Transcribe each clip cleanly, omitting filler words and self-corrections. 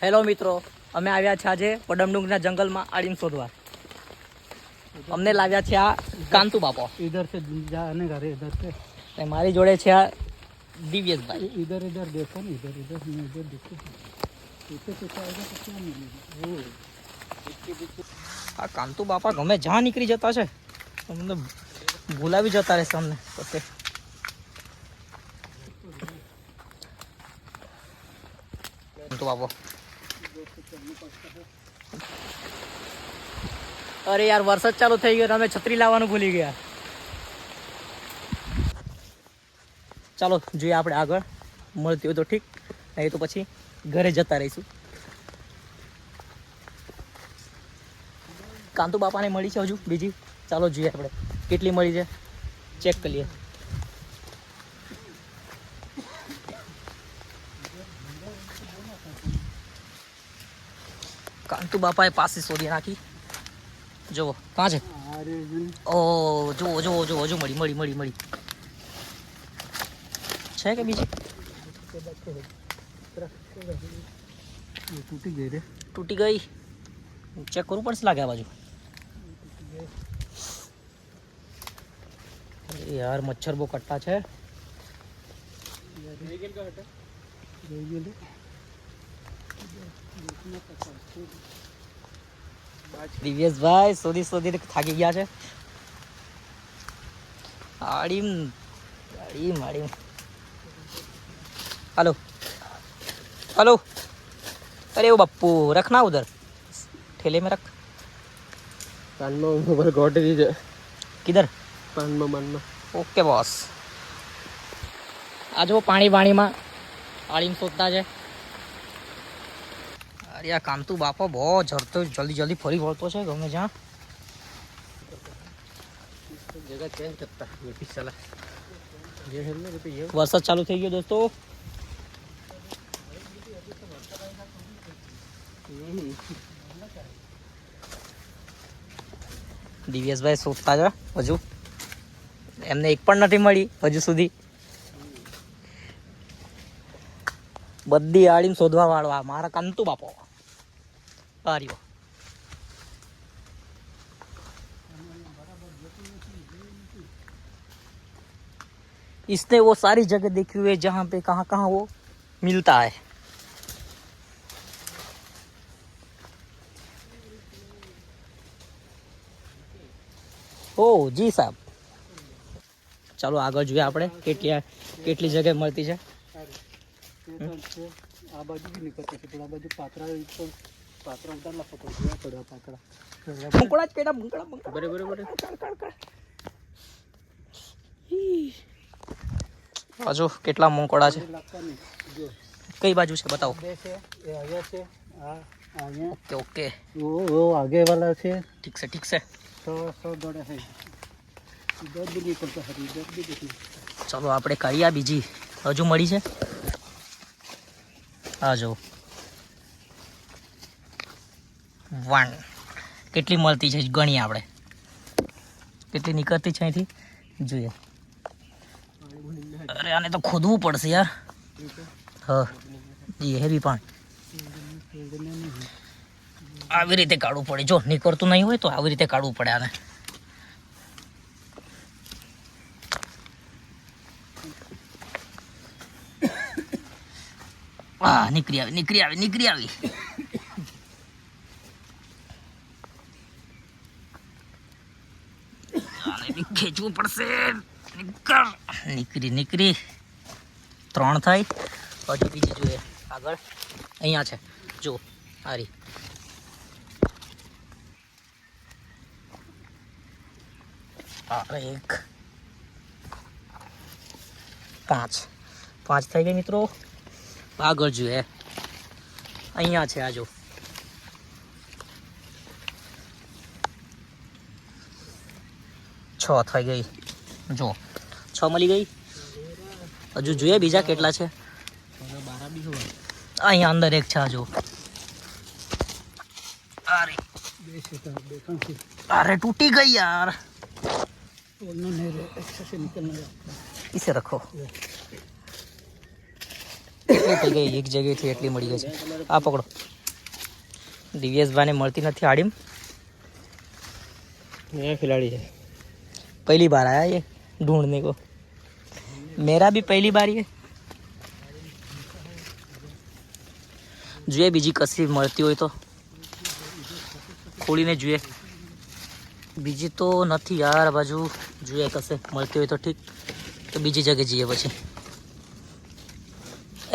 Hello મિત્રો, અમે આવ્યા છે આજે પડમડુંગના જંગલમાં આડીમ શોધવા. અમને લાવ્યા છે આ કાંતુ બાપો. इधर से जाने घरे इधर से અને મારી જોડે છે આ દિવ્યેશભાઈ. इधर इधर देखो ना इधर इधर मैं इधर देखो पीछे पीछे आएगा तो क्या मिलेगा वो આ કાંતુ બાપા ગમે જ્યાં નીકળી જતા છે, અમને ભૂલાવી જતા રહેશે અમને પોતે. કાંતુ બાપો, અરે યાર વરસાદ ચાલુ થઈ ગયો, અમે છત્રી લાવવાનું ભૂલી ગયા. ચાલો જોઈએ આપણે આગળ, મળતી હોય તો ઠીક, નહીં તો પછી ઘરે જતા રહીશું. કાંતુ બાપાને મળી છે હજુ બીજી, ચાલો જોઈએ આપણે કેટલી મળી છે, ચેક કરીએ. કાંતુ બાપાએ પાસે શોધી નાખી. જુઓ કાં છે? ઓ જુઓ જુઓ જુઓ, હજુ મળી મળી મળી મળી છે કે બીજી? टूटी गई रे તૂટી ગઈ, ચેક કરવું પડશે લાગે આ બાજુ. યાર મચ્છર બહુ કટ્ટા છે. દિવ્યેશભાઈ શોધી શોધી થાકી ગયા છે. આડીમ આડીમ આડીમ. हेलो हेलो, अरे वो बप्पू रखना उधर ठेले में रख. कान में मोबाइल गोट दीजिए किधर? कान में ओके बॉस. आज वो पानी वाणीમાં આડીમ શોધતા છે. અરે આ કાંતુ બાપો બહુ ઝડતો જલ્દી જલ્દી ફરી વળતો છે ગમે જ્યાં. जगह चेंज करता है ये चला ये है ना तो ये વરસાદ ચાલુ થઈ ગયો દોસ્તો. દિવ્યેશભાઈ શોધતા છે હજુ, એમને એક પણ નથી મળી હજુ સુધી. બધી આડીમ શોધવા વાળો આ મારા કાંતુ બાપો. આર્યો इसने वो सारी जगह देखी हुई है जहाँ पे कहाँ कहाँ वो मिलता है. ओ जी साहब, ચાલો આગળ જોઈએ આપણે કેટલી જગ્યાએ મળતી છે. આ બાજુ બી નીકળતી છે પણ આ બાજુ પાતરા ઉતારલા પકડવા પડ્યા પાતરા મુંકડા જ કેડા મુંકડા મુંકડા બરાબર બરાબર હજુ કેટલા મુંકડા છે, લાગતા નહીં જો કઈ બાજુ છે બતાવો. બે છે એ અહીંયા છે આ અહીંયા ઓકે ઓકે वो आगे वाला છે ઠીક છે ઠીક છે. 100 बड़ा है इधर भी निकलता है इधर भी देखिए. ચાલો આપણે કરીએ આ બીજી હજુ મળી છે. આ જો 1 કેટલી મળતી છે ગણીએ આપણે, કેટલી નીકળતી છે અહીંથી જોઈએ. અરે આને તો ખોદવું પડશે યાર. હા એ બી પણ આવી રીતે કાઢવું પડે, જો નીકળતું નહીં હોય તો આવી રીતે કાઢવું પડે આને. હા નીકળી આવી નીકળી આવી નીકળી આવી. આને બી ખેંચવું પડશે. નીકળી નીકળી 3 થાય. હજુ બીજી જોઈએ આગળ, અહીંયા છે જો હારી. અરે 1 5 થઈ ગઈ મિત્રો. આગળ જોઈએ, અહીંયા છે આ જો 6 થઈ ગઈ. જો 6 મળી ગઈ. હજુ જોઈએ બીજા કેટલા છે. અહીંયા અંદર એક છે જો. અરે अरे टूटी गई यार, नहीं रे, अच्छे से निकलना है। इसे रखो। એટલી થઈ ગઈ, એક જગ્યાએથી એટલી મળી ગઈ છે. આ પકડો. દિવ્યેશભાઈને મળતી નથી આડીમ. नया खिलाड़ी है. पहली बार आया ये ढूंढने को. मेरा भी पहली बार ही है. જોઈએ બીજી કશી મળતી હોય તો ખોલીને જોઈએ. બીજી તો નથી યાર બાજુ. જોઈએ કશે મળતી હોય તો ઠીક, તો બીજી જગ્યાએ જઈએ પછી.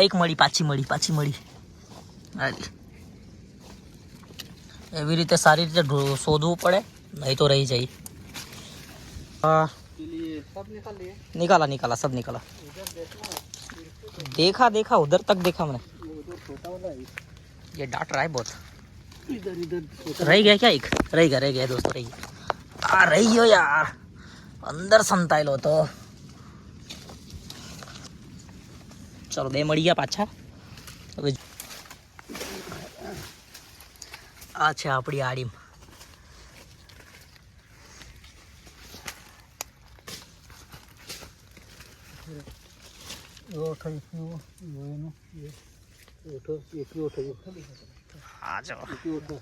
એક મળી, પાછી મળી. એવી રીતે સારી રીતે શોધવું પડે, નહીં તો રહી જાય. हाँ सब निकाल लिए. निकाला सब निकाला. देखा उधर तक देखा मैंने. उधर छोटा वाला है. ये डांट रहा है बहुत. इधर रह गया क्या? एक रह गया दोस्तों, रह गया. रही गयो यार, અંદર સંતાયેલો હતો. ચલો 2 મળી ગયા પાછા. હવે આ છે આપણી આડીમ. वो उठाई वो है ना ये उठो एक ही उठाई. આ જો एक ही उठो.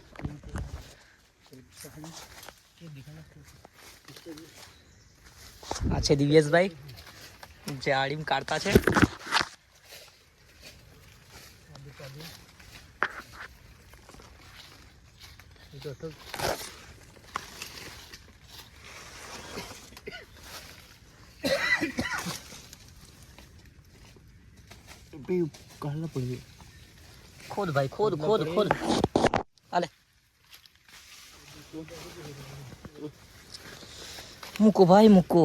આ છે દિવ્યેશભાઈ જે આડીમ કાઢતા છે. काढ़ना पड़ेगा. खोद भाई, खोद. अले મૂકો ભાઈ મૂકો.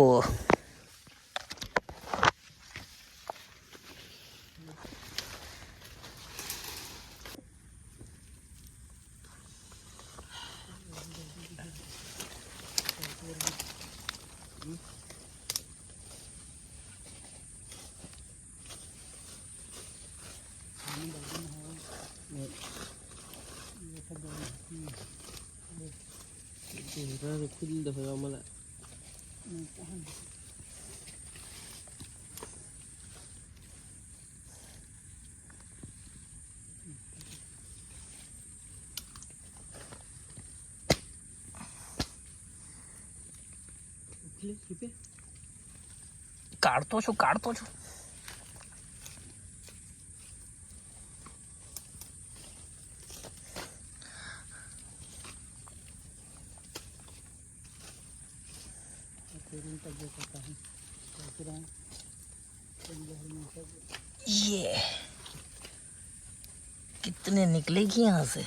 खुद दफा मला કાઢતો છું. ये कितने निकलेगी यहाँ से?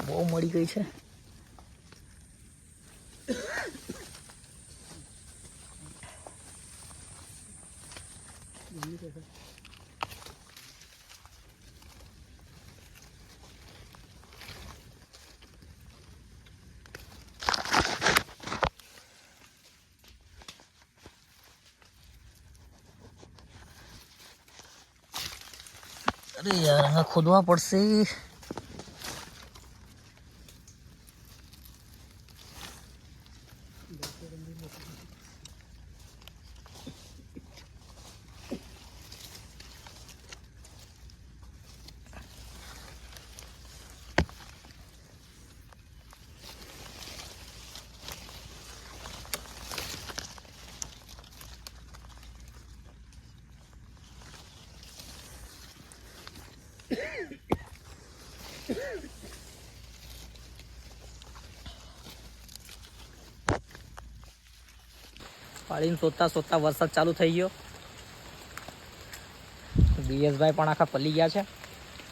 બહુ મળી ગઈ છે. अरे यार यहाँ खोदवा पड़से. પાડીને શોધતા વરસાદ ચાલુ થઈ ગયો. દિયેશભાઈ પણ આખા પલી ગયા છે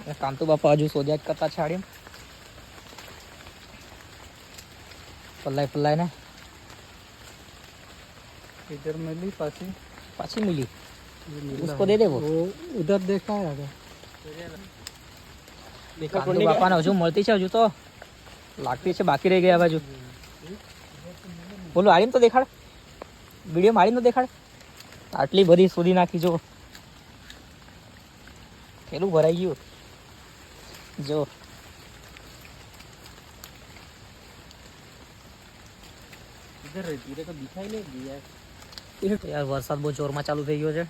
અને કાંતુ બાપા હજુ શોધ્યા જ કરતા છે આડીમ. પલ્લાઈ ને इधर मिली पाछी मिली. उसको दे दे. वो उधर देखा है કાંતુ બાપાને હજુ મળતી છે, હજુ તો લાગતી છે, બાકી રહી ગયા બાજુ. બોલો આડીમ તો દેખાડ, વિડીયો મારીને તો દેખાડ. આટલી બધી શોધી નાખી. જો પેલું ભરાઈ ગયું. જો इधर रहती है तो दिखाई नहीं दी यार। યાર વરસાદ બહુ જોરમાં ચાલુ થઈ ગયો છે.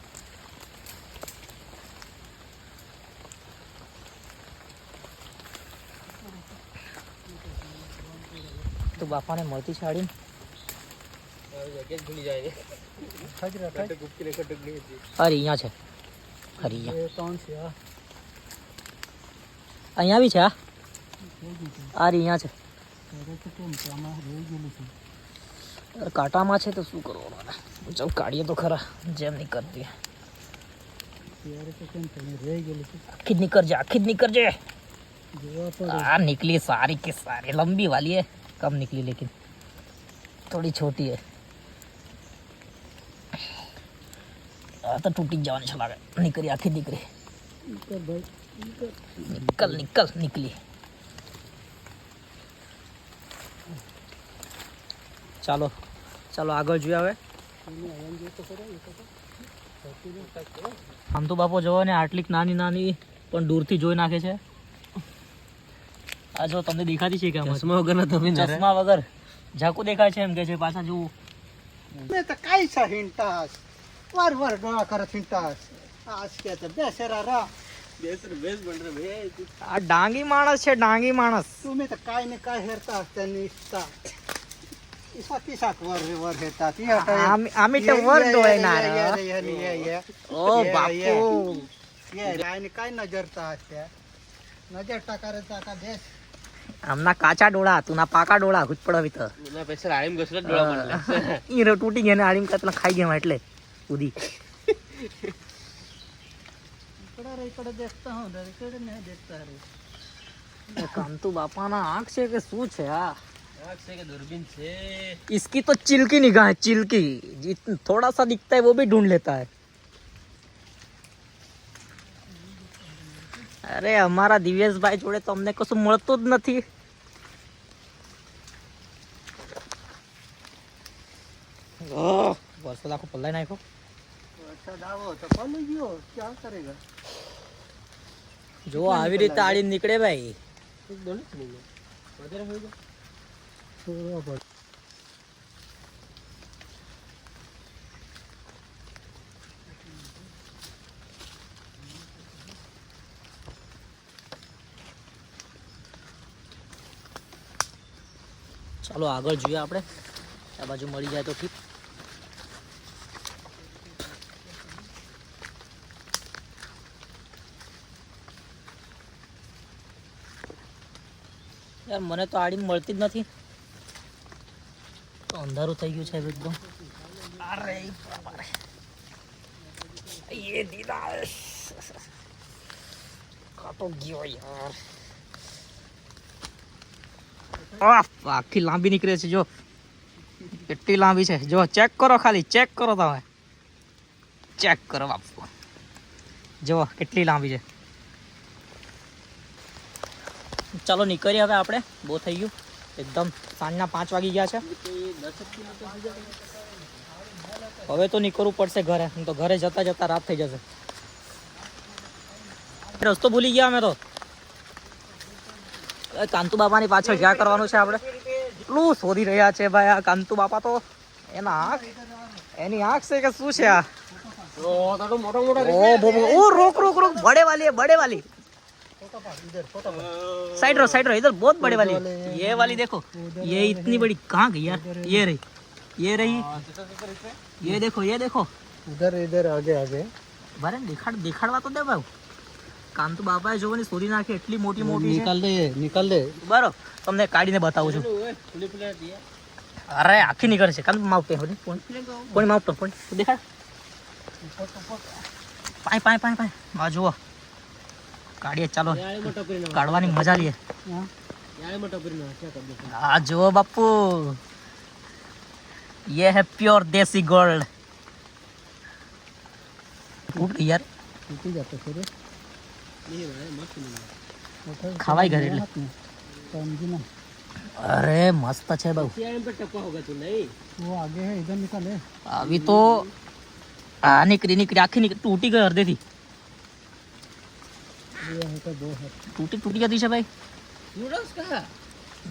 તો બાપાને મળતી છે આડીને जगह भूल जाएंगे। खजरा खट गुप्त ने खट गई थी। અરે અહીંયા છે. અરે અહીંયા ये कौन से आ? અહીંયા બી છે. આ અરે અહીંયા છે. अरे तो केम से हमारा रह गेली थी। અરે કાંટામાં છે તો શું કરવાનું? ચાલ કાઢીએ તો ખરા જેમ નીકળતી. यार तो केम से रह गेली थी। આખી જ નીકળજે, આખી જ નીકળજે. जोवा पर हाँ निकली सारी की सारी. लंबी वाली है, कम निकली लेकिन थोड़ी छोटी है. तो टूटी जवानी चला गए. निकली आखिर निकली. इनका भाई इनका निकल निकल निकली. ચાલો ચાલો આગળ જોઈએ હવે. इन्हें आयन जो तो करे ये तो धरती में तक है। આમ તો બાપો જોવો ને આટલીક નાની નાની પણ દૂરથી જોઈ નાખે છે. આ જો તમને દેખાતી છે કે આમાં चश्मा वगैरह तो भी नहीं ચશ્મા વગર ઝાકુ દેખાય છે એમ કે છે પાછા જોવું. मैं तो कैसा हिंटास वार वार डोळा करत हिंटास आज क्या तो बेसरा रा बेस बन रहे भाई। આ ડાંગી માણસ છે, ડાંગી માણસ. तुम्ही तर काय ने काय हेरता त्यांनी इस्ता इसा पिसाक वर हेरतात आम्ही तर वर डोळणार. ये ओ बापू काय ने काय नजरता त्या नजर टाकायचा का देश આમના કાચા ડોળા તું ના પાકા ડોળા હુજ પડવી તો ना पैसे आईम घसरत डोळा पडला। ઈ રે તૂટી ગયા ને આડીમ કાતલા ખાઈ ગયા એટલે ઉધી. इकडे देखता हूँ इकडे नहीं देखता रे કાંતુ બાપાના આંખ છે કે શું છે આ? आँख से के दूरबीन से इसकी तो चिलकी निगाह है, चिलकी. थोड़ा सा दिखता है वो भी ढूंढ लेता है. અરે અમારા દિવ્યેશભાઈ જોડે તો અમને કશું મળતું જ નથી. વરસાદ આખો પલ્લાઈ નાખ્યો. वरसाद आवो तो पलू गयो क्या करेगा જો આવી રીતે આડી નીકળે ભાઈ. एक दोनों नहीं है वगैरह होगा। छोड़ो बड़ ચાલો આગળ જોઈએ આપણે. આ બાજુ મળી જાય તો ઠીક. યાર મને તો આડી મળતી જ નથી. તો અંધારું થઈ ગયું છે એકદમ. અરે બાપા રે. ये દીદા કાટો ગયો યાર. આખી લાંબી નીકળે છે જો. કેટલી લાંબી છે જો. ચેક કરો, ખાલી ચેક કરો તમે. ચેક કરો બાપુ. જો કેટલી લાંબી છે. ચાલો નીકળીએ હવે આપણે. બહુ થઈ ગયું એકદમ. સાંજના 5 વાગી ગયા છે. હવે તો નીકળવું પડશે ઘરે. હું તો ઘરે જતા જતા રાત થઈ જશે. રસ્તો ભૂલી ગયા અમે તો. કાંતુ બાપાની પાછળ ક્યાં કરવાનું છે આપણે? એટલું શોધી રહ્યા છે ભાઈ આ કાંતુ બાપા તો. એના આંખ, એની આંખ છે કે શું છે આ? तो मोटा मोटा ओ रोक रोक रोक. बड़े वाली है, बड़े वाली. साइड रहो, साइड रहो. इधर बहुत बड़े वाली है. ये वाली देखो, ये इतनी बड़ी कहाँ गई यार? ये रही, ये रही. ये देखो, ये देखो. इधर इधर आगे आगे બરાબર દેખાડવા તો દે ભાઈ. કાંતુ બાપાએ જોવાની શોધી નાખી એટલી મોટી મોટી છે. निकल दे બરાબર તમને કાઢીને બતાવું છું. खुले खुले दिया। અરે આખી નીકળે છે. કાંતુ માપ પે હોની કોણ માપ તો કોણ દેખાડ. પાય પાય પાય પાય આ જુઓ. કાઢીએ ચાલો. यार मोटा परिणाम કાઢવાની મજા લઈએ. यार मोटा परिणाम क्या कर दे। આ જુઓ બાપુ. ये है प्योर देसी गोल्ड. टूट गई यार. टूटी जाते फिर नहीं भाई मस्त नहीं ખવાઈ ઘરે એટલે. समझी ना અરે મસ્ત છે બહુ. यार इन पे टप्पा होगा तू नहीं। वो आगे है इधर निकल है આવી તો આ નીકળી નીકળી આખી નીકળી તૂટી ગઈ અડધેથી. ये है तो वो है તૂટી તૂટી જતી છે ભાઈ. नूडल्स का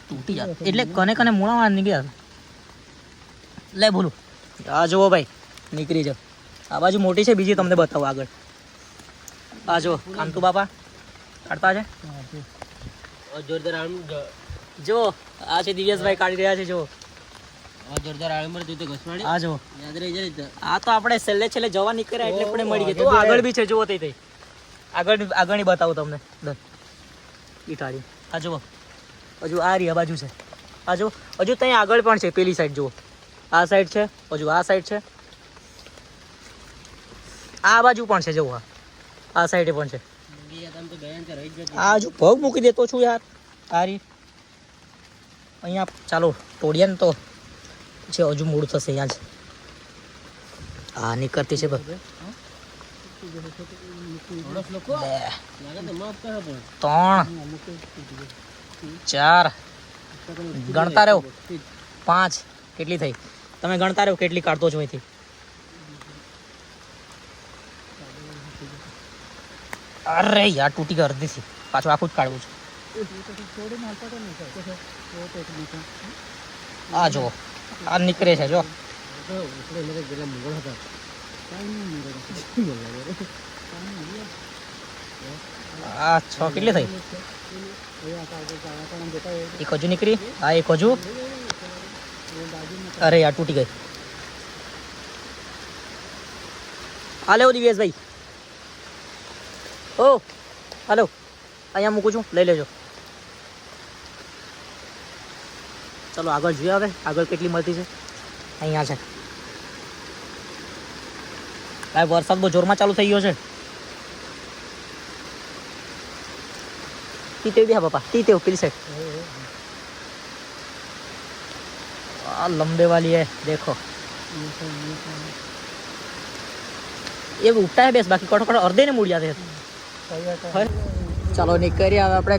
તૂટી જાય એટલે કને કને મૂળામાં નીકળ્યા. લે બોલું આ જુઓ ભાઈ નીકળી જાઓ આ બાજુ મોટી છે બીજી તમને બતાવો આગળ આ જુઓ કાંતુ બાપા કાઢતા છે જોરદાર આમ જો આ છે દિવ્યેશભાઈ કાઢી રહ્યા છે જો જોરદાર આળમર તું તો ઘસવાડી આ જો યાદ રહી જાય આ તો આપણે છેલ્લે છેલ્લે જવા નીકળ્યા એટલે આપણે મળી ગયા તો આગળ બી છે જુઓ તે આગળની બતાવું તમને ઈ ટાળી આ જુઓ હજુ આ રહી આ બાજુ છે આ જુઓ હજુ ત્યાં આગળ પણ છે પેલી સાઈડ જુઓ આ સાઈડ છે હજુ આ સાઈડ છે આ બાજુ પણ છે જુઓ આ સાઈડે પણ છે આ હજુ પગ મૂકી દેતો છું યાર આ રી અહીંયા ચાલો તોડીએ ને તો છે હજુ મૂળ થશે અહીંયા જ હા નીકળતી છે બસ 3 4 ગણતા રહો 5 કેટલી થઈ તમે ગણતા રહો કેટલી કાઢતો છો અહીંથી અરે યાર તૂટી ગઈ અડધીથી પાછું આખું જ કાઢવું છે આ જો આ નીકળે છે જો આ 6 કેટલી થઈ એક હજુ નીકળી આ એક હજુ અરે યાર તૂટી ગઈ આ લેવો દિવ્યેશભાઈ ઓ હાલો અહીંયા મૂકું છું લઈ લેજો ચલો આગળ જોઈએ હવે આગળ કેટલી મળતી છે અહીંયા છે ભાઈ વરસાદ બહુ જોરમાં ચાલુ થઈ ગયો છે ટીટેવ બી હા બાપા ટીટેવ પેલી સાઈડ આ લંબે वाली है देखो ये उठता है बेस बाकी कटो अर्धे ने मुड़ जाते हैं ચાલો નીકળીએ હવે આપણે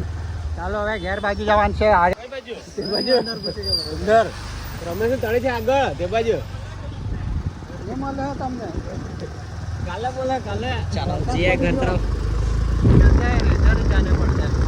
ચાલો હવે ઘેર બાજુ જવાનું છે અંદર રમેશ તળે છે આગળ તે બાજુ એ મળે તમને કાલે બોલે કાલે ચાલો જઈએ ઘર તરફ જાને પડશે